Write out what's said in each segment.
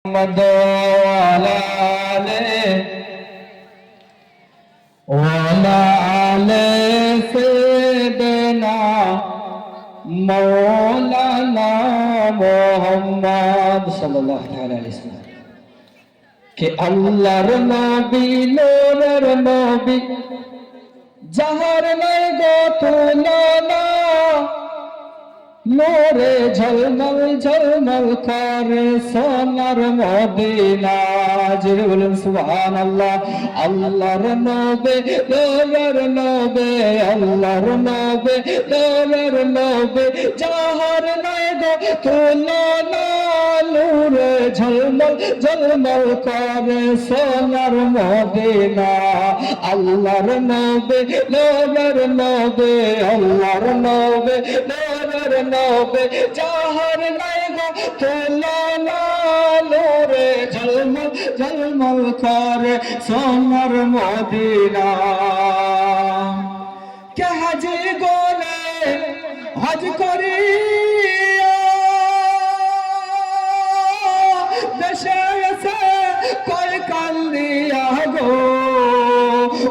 محمد وعلى آل سيدنا مولانا محمد صلى الله عليه وسلم کہ আল্লাহর নবী নূরের নবী যাহার নাই গো তুলনা নূরে ঝলমল ঝলমল করে সোনার মদিনা জোরে বলুন সুবহানাল্লাহ আল্লাহর নবী নূরের নবী আল্লাহর নবী নূরের নবী যাহার নাই গো তুলনা নূরে ঝলমল ঝলমল করে সোনার মদিনা আল্লাহর নবী নূরের নবী আল্লাহর নবী নূরের নবী যাহার নাই গো তুলনা নূরে ঝলমল ঝলমল করে সোনার মদিনা কে হাজি গোলে হজ করি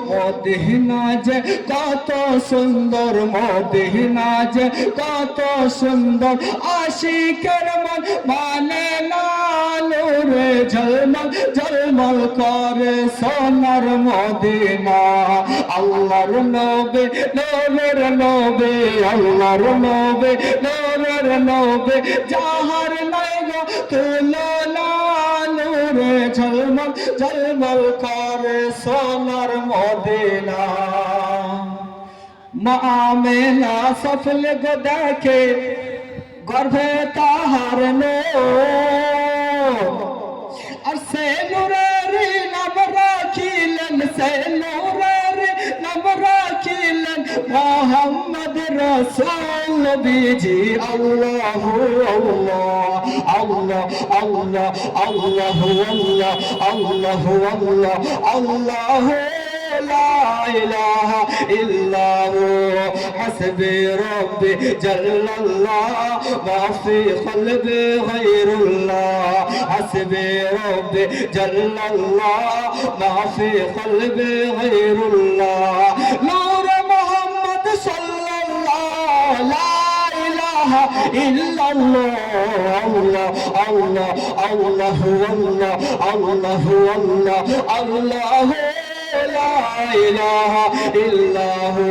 মদিনা যে কত সুন্দর মদিনা যে কত সুন্দর আশিকের মন মানে না নূরে ঝলমল ঝলমল করে সোনার মদিনা আল্লাহর নবী নূরের নবী আল্লাহর নবী নূরের নবী যাহার নাই গো তুলনা নূরে ঝলমল ঝলমল করে সোনার মদিনা মা আমেনা সফল গো দেখে গর্ভে তাহার নূর আর সে নূরের নাম রাখিলেন সে নূরের নাম রাখিলেন মোহাম্মদ রাসূল নবীজি আল্লাহ আল্লাহ আল্লাহ আল্লাহ আল্লাহ আল্লাহ আল্লাহ আল্লাহ لا إله إلا هو حسبي ربي جل الله ما في قلبي غير الله حسبي ربي جل الله ما في قلبي غير الله نور محمد صلى الله لا إله إلا الله الله الله الله الله الله الله لا إله إلا هو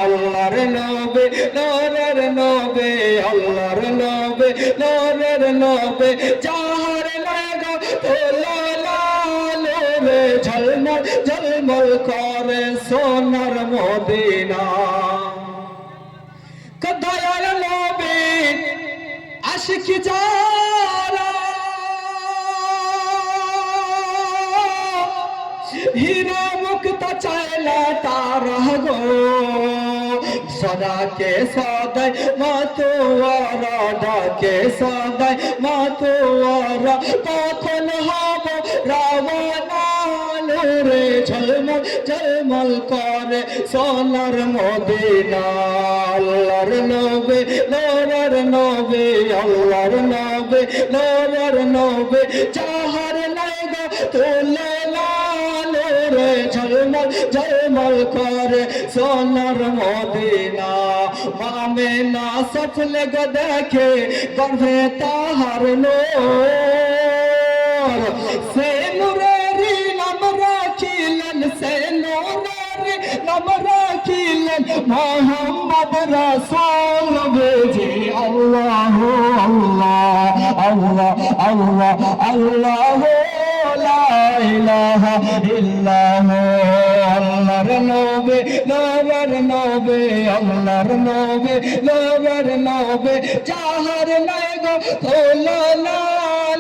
আল্লাহর নবী নূরের নবী আল্লাহর নবী নূরের নবী যাহার নাই গো তুলনা নূরে ঝলমল ঝলমল করে সোনার মদিনা দয়াল নবী আশিক যারা हीरा मुक्ता चला तारा गो सदा के सदाय मातोवारा डाके सदाय मातोवारा कखन हब रावणा नूरे झलमल झलमल करे सोनार मदिना আল্লাহর নবী নূরের নবী আল্লাহর নবী নূরের নবী যাহার নাই গো তুলনা নূরে ঝলমল ঝলমল করে সোনার মদিনা মামেনা সফল গো দেখে গর্ভে তাহার নূর সে নূরের নাম রাখিলেন সে নূরের নাম রাখিলেন মোহাম্মদ রাসূল নবীজি আল্লাহ আল্লাহ আল্লাহ আল্লাহ আল্লাহ লা ইলাহা ইল্লা হু আল্লাহর নবী নূরের নবী আল্লাহর নবী নূরের নবী যাহার নাই গো তুলনা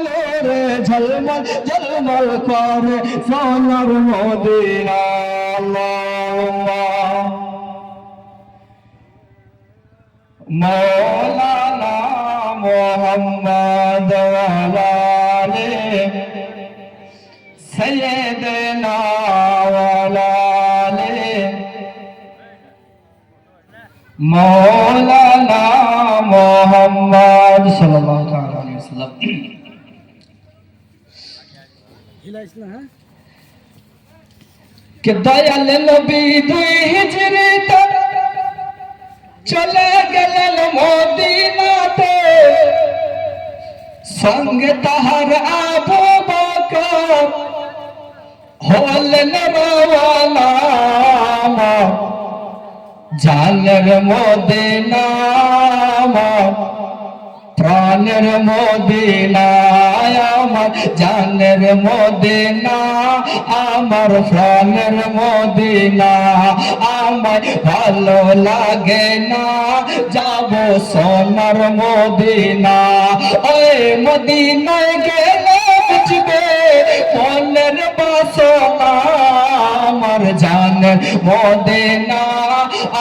নূরে ঝলমল ঝলমল করে সোনার মদিনা আল্লাহুম্মা মৌলানা মুহাম্মদ ওয়া আলা আলিহি سيدنا ولاله مولانا محمد صلى الله عليه وسلم কে দয়াল নবী 2 হিজরিতে চলে গেলেন মদিনাতে, সঙ্গে তাহার আবু বকর হলেন রওয়ানা। জানের মদিনা প্রাণের মদিনা, আমার জানের মদিনা, আমার প্রাণের মদিনা। আমার ভালো লাগে না যাব সোনার মদিনা, ওই মদিনায় গেলে বুঝবে মনের বাসনা। আমার জানের মদিনা,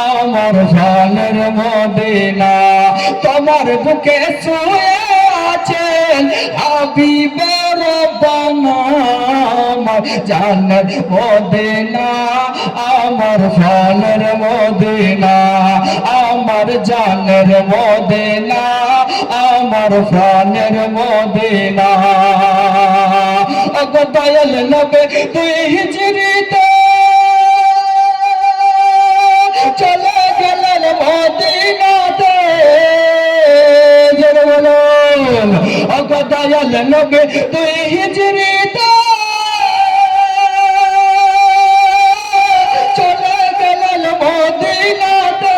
আমার প্রাণের মদিনা। তোমার বুকে শুয়ে আছেন হাবিবের রব্বানা, আমার জানের মদিনা, আমার প্রাণের মদিনা। আমার জানের মদিনা, আমার প্রাণের মদিনা। ওগো দয়াল নবী 2 হিজরিতে চলে গেলেন মদিনাতে, জোরে বলুন। ওগো দয়াল নবী 2 হিজরিতে চলে গেলেন মদিনাতে,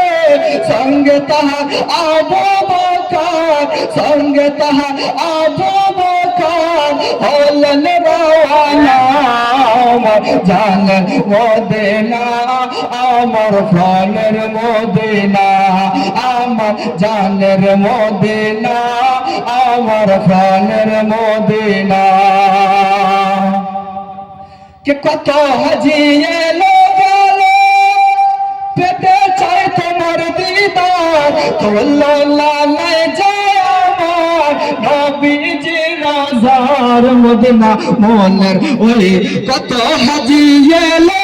সঙ্গে তাহার আবু বকর, সঙ্গে তাহার আবু বকর হলেন রওয়ানা। আমার জানের মদিনা, আমার প্রাণের মদিনা, আমার জানের মদিনা, আমার প্রাণের মদিনা। কে কত হাজি এলো গেল পেতে চাই তোমার দিদার, তোলো লালাই যায় আমার নবীজি রাজার মদিনা। মনের ওই কত হাজি এলো